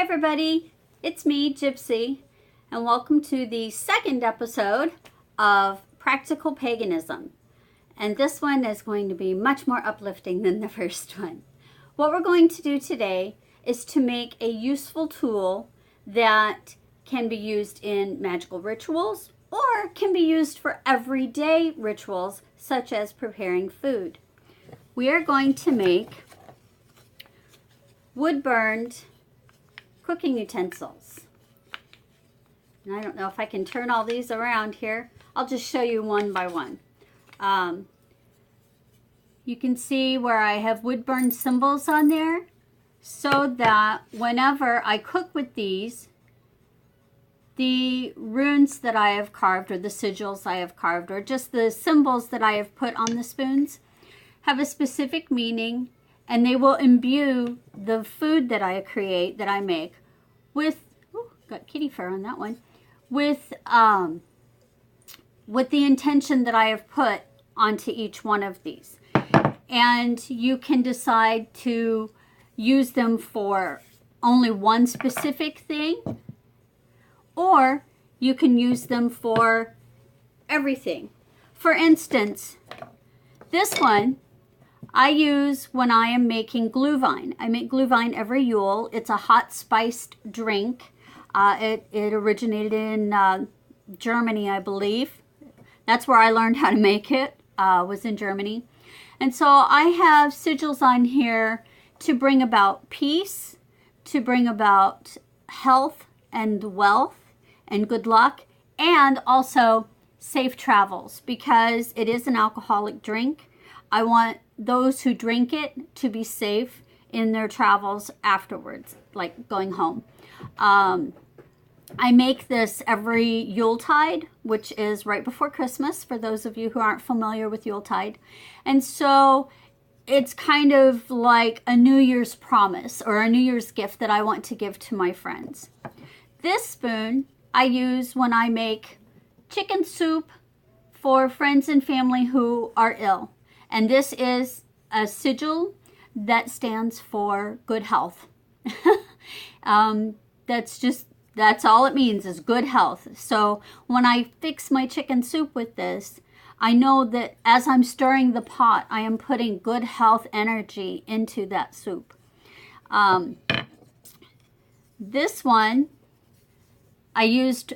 everybody, it's me, Gypsy, and welcome to the second episode of Practical Paganism. And this one is going to be much more uplifting than the first one. What we're going to do today is to make a useful tool that can be used in magical rituals or can be used for everyday rituals such as preparing food. We are going to make wood-burned cooking utensils. And I don't know if I can turn all these around here. I'll just show you one by one. You can see where I have wood-burned symbols on there so that whenever I cook with these, the runes that I have carved or the sigils I have carved or just the symbols that I have put on the spoons have a specific meaning, and they will imbue the food that I create, that I make, with, got kitty fur on that one, with the intention that I have put onto each one of these. And you can decide to use them for only one specific thing, or you can use them for everything. For instance, this one I use when I am making glühwein. I make glühwein every Yule. It's a hot spiced drink. It originated in Germany, I believe. That's where I learned how to make it, was in Germany. And so I have sigils on here to bring about peace, to bring about health and wealth and good luck, and also safe travels, because it is an alcoholic drink. I want those who drink it to be safe in their travels afterwards, like going home. I make this every Yuletide, which is right before Christmas, for those of you who aren't familiar with Yuletide. And so it's kind of like a New Year's promise or a New Year's gift that I want to give to my friends. This spoon I use when I make chicken soup for friends and family who are ill. And this is a sigil that stands for good health. That's all it means, is good health. So when I fix my chicken soup with this, I know that as I'm stirring the pot, I am putting good health energy into that soup. This one, I used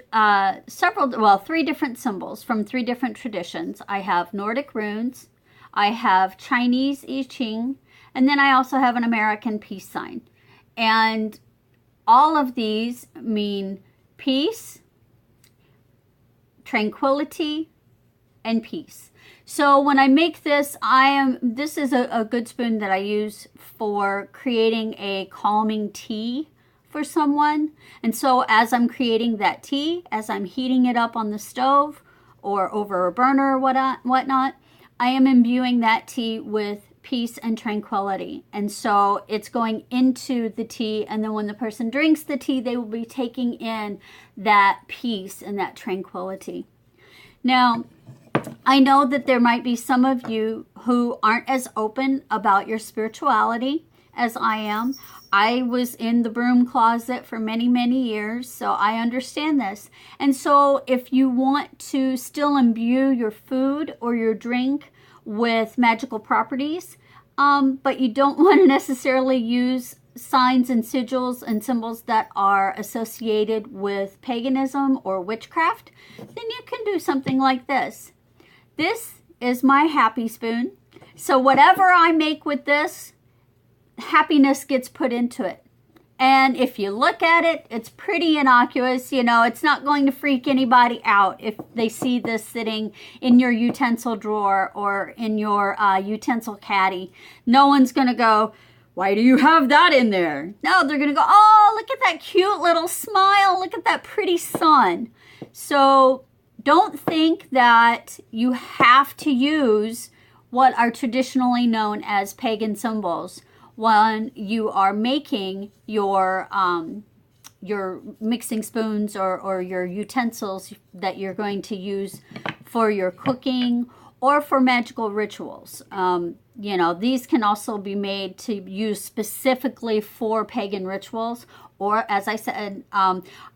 three different symbols from three different traditions. I have Nordic runes, I have Chinese I Ching, and then I also have an American peace sign. And all of these mean peace, tranquility, and peace. So when I make this, this is a good spoon that I use for creating a calming tea for someone. And so as I'm creating that tea, as I'm heating it up on the stove or over a burner or whatnot, I am imbuing that tea with peace and tranquility. And so it's going into the tea, and then when the person drinks the tea, they will be taking in that peace and that tranquility. Now, I know that there might be some of you who aren't as open about your spirituality as I am. I was in the broom closet for many, many years, so I understand this. And so if you want to still imbue your food or your drink with magical properties, but you don't want to necessarily use signs and sigils and symbols that are associated with paganism or witchcraft, then you can do something like this. This is my happy spoon. So whatever I make with this, happiness gets put into it. And if you look at it, it's pretty innocuous. You know, it's not going to freak anybody out if they see this sitting in your utensil drawer or in your utensil caddy. No one's going to go, "Why do you have that in there?" No, they're going to go, "Oh, look at that cute little smile. Look at that pretty sun." So don't think that you have to use what are traditionally known as pagan symbols when you are making your mixing spoons or your utensils that you're going to use for your cooking or for magical rituals. You know, these can also be made to use specifically for pagan rituals, or as I said,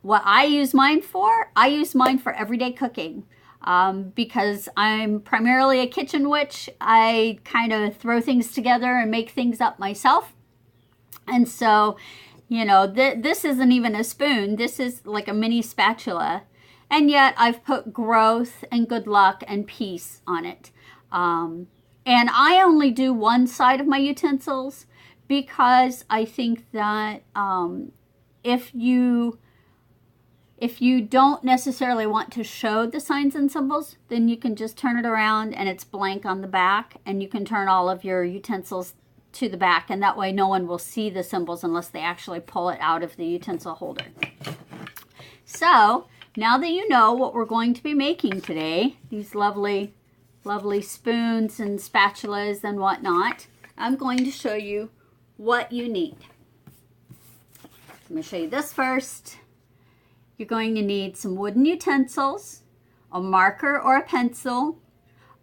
what I use mine for everyday cooking. Because I'm primarily a kitchen witch, I kind of throw things together and make things up myself. And so, you know, this isn't even a spoon. This is like a mini spatula. And yet I've put growth and good luck and peace on it. And I only do one side of my utensils because I think that if you don't necessarily want to show the signs and symbols, then you can just turn it around and it's blank on the back, and you can turn all of your utensils to the back, and that way no one will see the symbols unless they actually pull it out of the utensil holder. So now that you know what we're going to be making today, these lovely spoons and spatulas and whatnot, I'm going to show you what you need. I'm going to show you this first. You're going to need some wooden utensils, a marker or a pencil,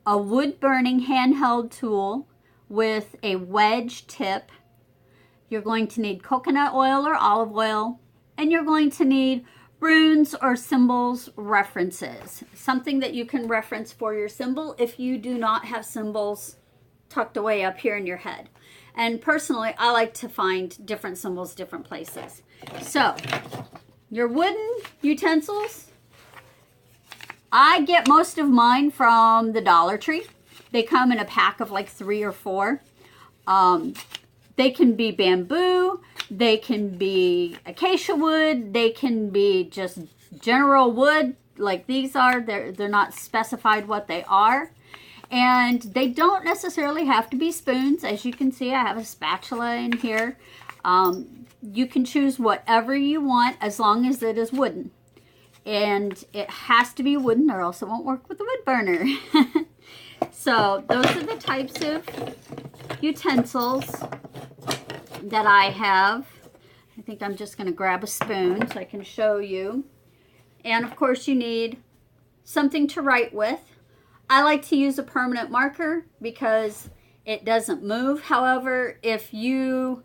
a wood burning handheld tool with a wedge tip. You're going to need coconut oil or olive oil, and you're going to need runes or symbols references, something that you can reference for your symbol if you do not have symbols tucked away up here in your head. And personally, I like to find different symbols different places. So your wooden utensils, I get most of mine from the Dollar Tree. They come in a pack of like 3 or 4. They can be bamboo, they can be acacia wood, they can be just general wood like these are. They're not specified what they are. And they don't necessarily have to be spoons. As you can see, I have a spatula in here. You can choose whatever you want as long as it is wooden. And it has to be wooden or else it won't work with the wood burner. So those are the types of utensils that I have. I think I'm just going to grab a spoon so I can show you. And of course you need something to write with. I like to use a permanent marker because it doesn't move. However, if you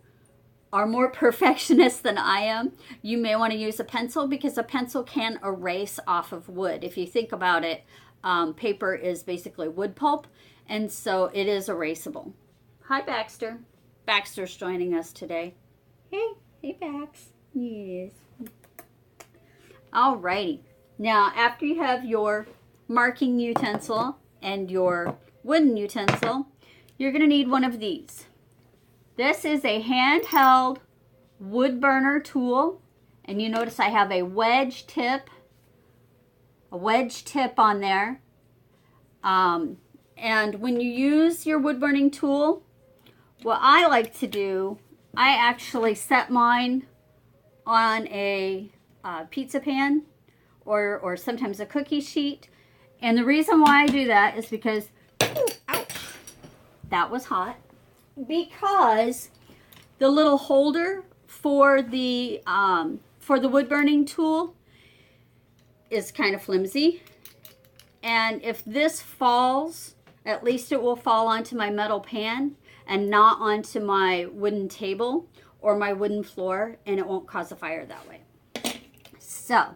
are more perfectionist than I am, you may want to use a pencil because a pencil can erase off of wood. If you think about it, paper is basically wood pulp, and so it is erasable. Hi, Baxter. Baxter's joining us today. Hey, Bax. Yes. Alrighty. Now, after you have your marking utensil and your wooden utensil, you're going to need one of these. This is a handheld wood burner tool, and you notice I have a wedge tip on there. And when you use your wood burning tool, what I like to do, I actually set mine on a pizza pan or sometimes a cookie sheet. And the reason why I do that is because, ouch, that was hot. Because the little holder for the wood burning tool is kind of flimsy. And if this falls, at least it will fall onto my metal pan and not onto my wooden table or my wooden floor, and it won't cause a fire that way. So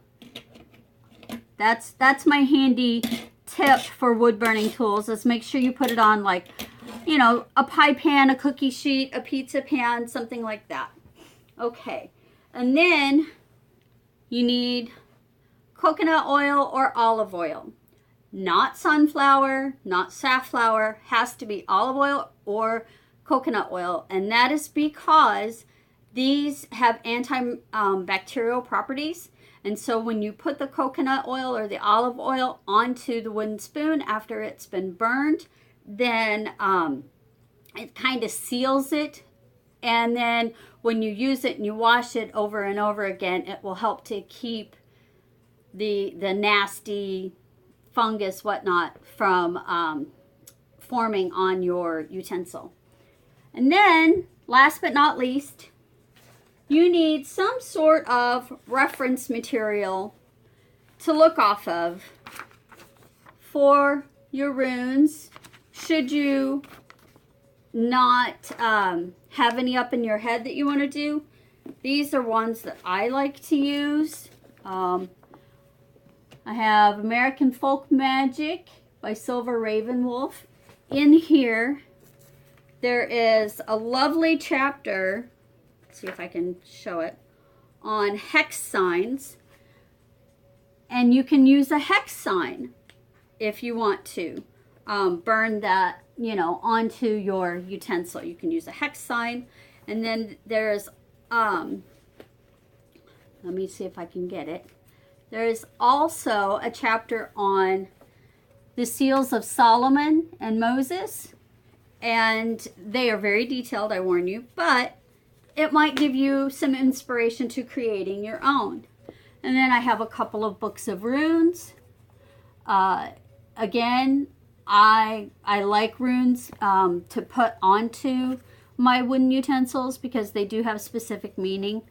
that's my handy tip for wood burning tools, is make sure you put it on, like, you know, a pie pan, a cookie sheet, a pizza pan, something like that. Okay, and then you need coconut oil or olive oil. Not sunflower, not safflower, has to be olive oil or coconut oil. And that is because these have antibacterial properties. And so when you put the coconut oil or the olive oil onto the wooden spoon after it's been burned, then it kind of seals it. And then when you use it and you wash it over and over again, it will help to keep the nasty fungus, whatnot, from forming on your utensil. And then, last but not least, you need some sort of reference material to look off of for your runes. Should you not have any up in your head that you want to do, these are ones that I like to use. I have American Folk Magic by Silver Ravenwolf. In here, there is a lovely chapter, let's see if I can show it, on hex signs. And you can use a hex sign if you want to burn that, you know, onto your utensil. You can use a hex sign. And then there's, let me see if I can get it. There's also a chapter on the seals of Solomon and Moses. And they are very detailed, I warn you, but it might give you some inspiration to creating your own. And then I have a couple of books of runes. Again, I like runes to put onto my wooden utensils because they do have specific meaning.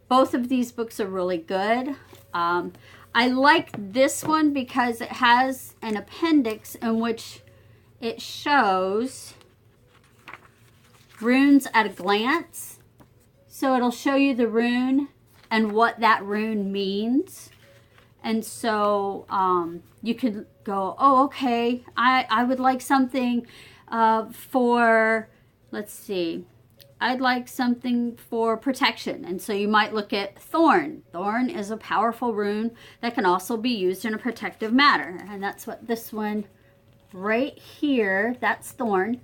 Both of these books are really good. I like this one because it has an appendix in which it shows runes at a glance. So it'll show you the rune and what that rune means. And so you could go, oh, okay, I would like something for, let's see, I'd like something for protection. And so you might look at thorn. Thorn is a powerful rune that can also be used in a protective manner. And that's what this one right here, that's thorn.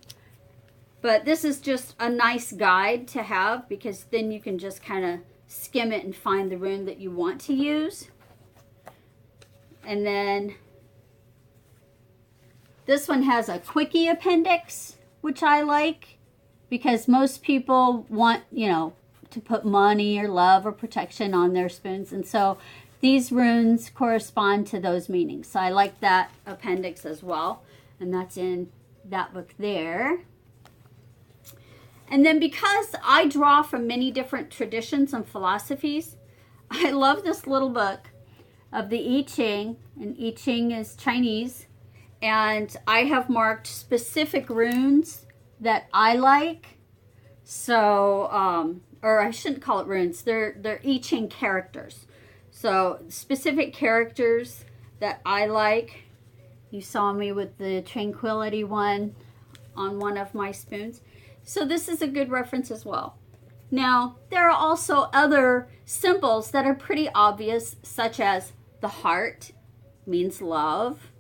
But this is just a nice guide to have because then you can just kind of skim it and find the rune that you want to use. And then this one has a quickie appendix, which I like because most people want, you know, to put money or love or protection on their spoons. And so these runes correspond to those meanings. So I like that appendix as well. And that's in that book there. And then because I draw from many different traditions and philosophies, I love this little book of the I Ching. And I Ching is Chinese. And I have marked specific runes that I like. So, or I shouldn't call it runes. They're I Ching characters. So specific characters that I like. You saw me with the Tranquility one on one of my spoons. So this is a good reference as well. Now, there are also other symbols that are pretty obvious, such as the heart means love.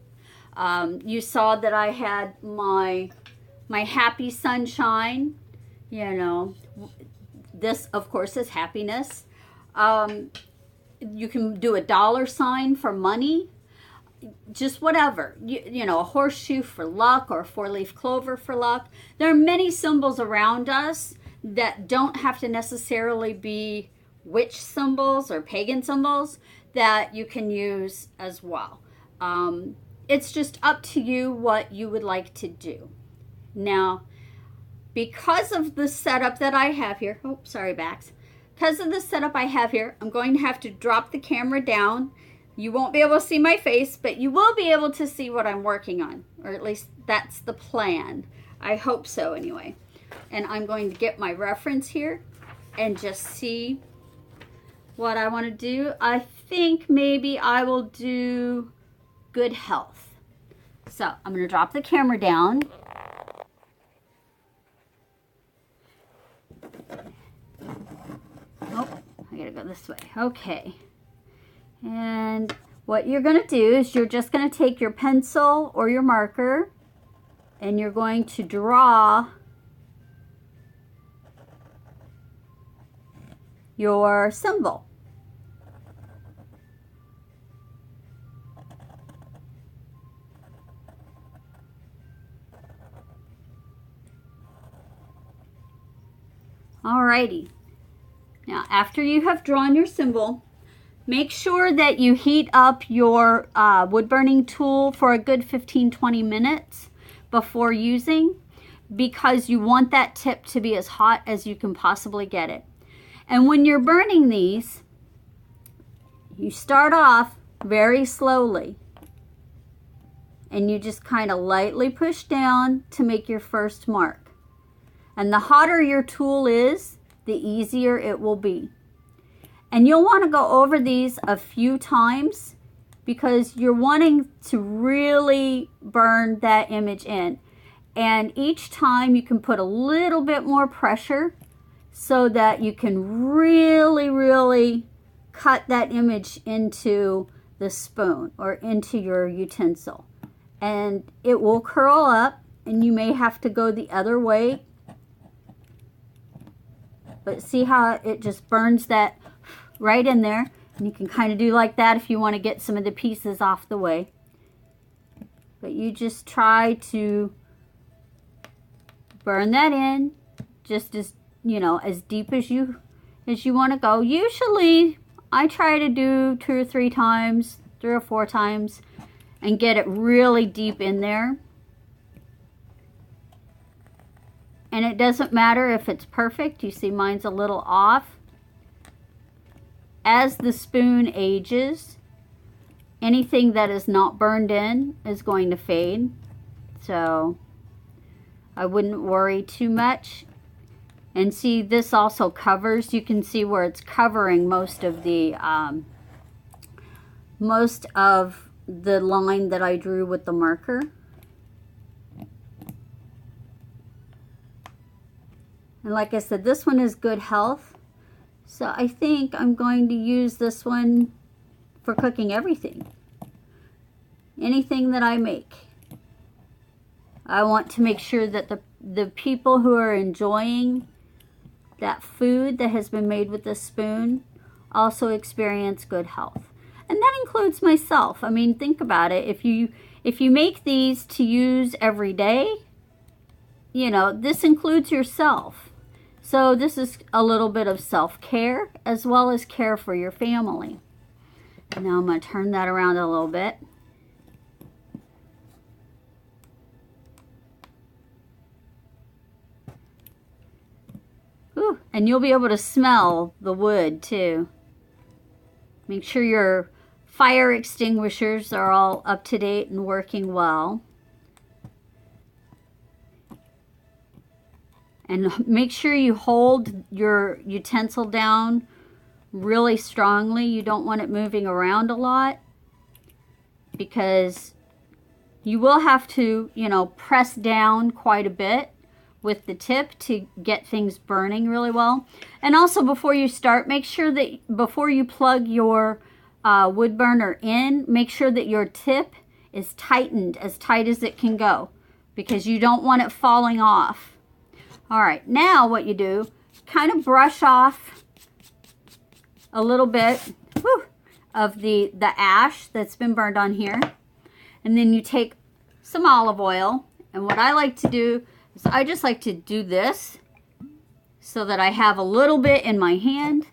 You saw that I had my happy sunshine. You know, this, of course, is happiness. You can do a dollar sign for money. Just whatever, you know, a horseshoe for luck or a four-leaf clover for luck. There are many symbols around us that don't have to necessarily be witch symbols or pagan symbols that you can use as well. It's just up to you what you would like to do. Now, because of the setup that I have here, oh, sorry, Bax. Because of the setup I have here, I'm going to have to drop the camera down. You won't be able to see my face, but you will be able to see what I'm working on, or at least that's the plan. I hope so anyway. And I'm going to get my reference here and just see what I want to do. I think maybe I will do good health. So I'm going to drop the camera down. Oh, I got to go this way. Okay. And what you're going to do is you're just going to take your pencil or your marker and you're going to draw your symbol. Alrighty. Now, after you have drawn your symbol, make sure that you heat up your wood burning tool for a good 15-20 minutes before using, because you want that tip to be as hot as you can possibly get it. And when you're burning these, you start off very slowly and you just kind of lightly push down to make your first mark. And the hotter your tool is, the easier it will be. And you'll want to go over these a few times because you're wanting to really burn that image in. And each time you can put a little bit more pressure so that you can really, really cut that image into the spoon or into your utensil. And it will curl up, and you may have to go the other way. But see how it just burns that right in there? And you can kind of do like that if you want to get some of the pieces off the way. But you just try to burn that in just as, you know, as deep as you want to go. Usually I try to do 2 or 3 times, 3 or 4 times, and get it really deep in there. And it doesn't matter if it's perfect. You see mine's a little off. As the spoon ages, anything that is not burned in is going to fade. So I wouldn't worry too much. And see, this also covers, you can see where it's covering most of the line that I drew with the marker. And like I said, this one is good health. So I think I'm going to use this one for cooking everything. Anything that I make. I want to make sure that the people who are enjoying that food that has been made with this spoon also experience good health. And that includes myself. I mean, think about it. If you make these to use every day, you know, this includes yourself. So this is a little bit of self-care as well as care for your family. Now I'm going to turn that around a little bit. Ooh, and you'll be able to smell the wood too. Make sure your fire extinguishers are all up to date and working well. And make sure you hold your utensil down really strongly. You don't want it moving around a lot because you will have to, you know, press down quite a bit with the tip to get things burning really well. And also before you start, make sure that before you plug your wood burner in, make sure that your tip is tightened as tight as it can go because you don't want it falling off. All right, now what you do, kind of brush off a little bit of the ash that's been burned on here. And then you take some olive oil. And what I like to do is I just like to do this so that I have a little bit in my hand.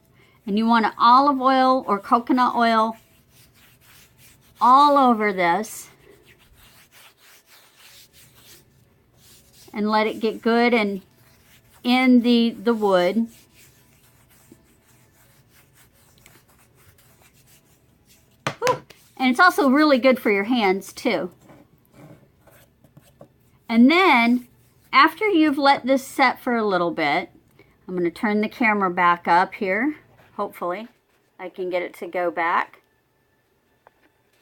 And you want olive oil or coconut oil all over this. And let it get good and in the wood. Whew. And it's also really good for your hands too. And then after you've let this set for a little bit, I'm going to turn the camera back up here. Hopefully I can get it to go back.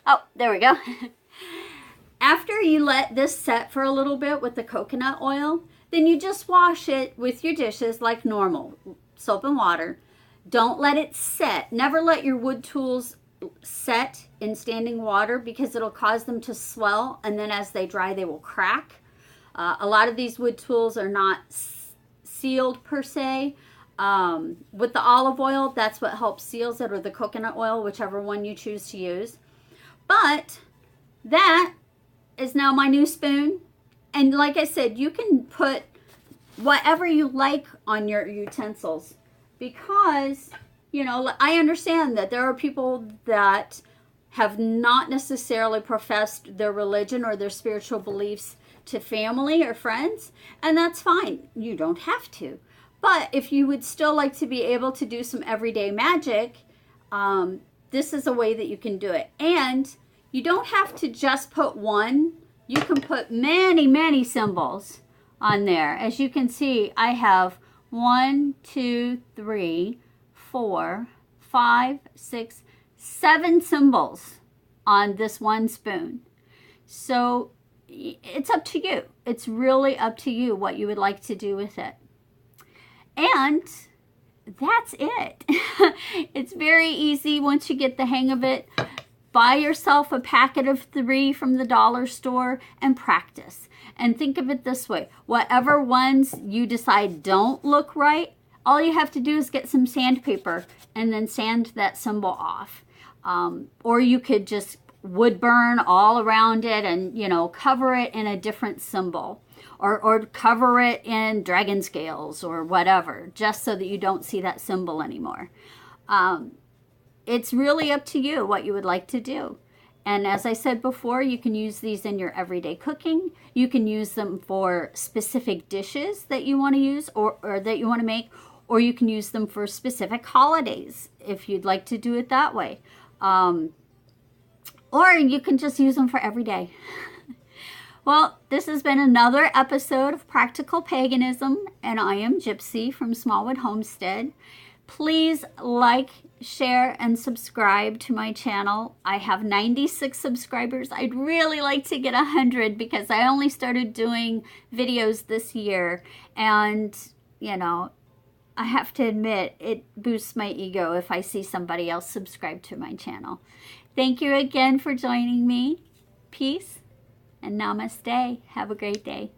Oh, there we go. After you let this set for a little bit with the coconut oil, then you just wash it with your dishes like normal, soap and water. Don't let it set. Never let your wood tools set in standing water because it'll cause them to swell, and then as they dry they will crack. A lot of these wood tools are not sealed per se. With the olive oil, that's what helps seals it, or the coconut oil, whichever one you choose to use. But that is now my new spoon. And like I said, you can put whatever you like on your utensils because, you know, I understand that there are people that have not necessarily professed their religion or their spiritual beliefs to family or friends, and that's fine. You don't have to. But if you would still like to be able to do some everyday magic, this is a way that you can do it. And you don't have to just put one you can put many, many symbols on there. As you can see, I have 1, 2, 3, 4, 5, 6, 7 symbols on this one spoon. So it's up to you. It's really up to you what you would like to do with it. And that's it. It's very easy once you get the hang of it. Buy yourself a packet of 3 from the dollar store and practice. And think of it this way. Whatever ones you decide don't look right, all you have to do is get some sandpaper and then sand that symbol off. Or you could just wood burn all around it and, you know, cover it in a different symbol. Or cover it in dragon scales or whatever, just so that you don't see that symbol anymore. It's really up to you what you would like to do. And as I said before, you can use these in your everyday cooking. You can use them for specific dishes that you want to use or that you want to make, or you can use them for specific holidays if you'd like to do it that way. Or you can just use them for every day. Well, this has been another episode of Practical Paganism, and I am Gypsy from Smallwood Homestead. Please like, share, and subscribe to my channel. I have 96 subscribers. I'd really like to get 100 because I only started doing videos this year. And, you know, I have to admit, it boosts my ego if I see somebody else subscribe to my channel. Thank you again for joining me. Peace and namaste. Have a great day.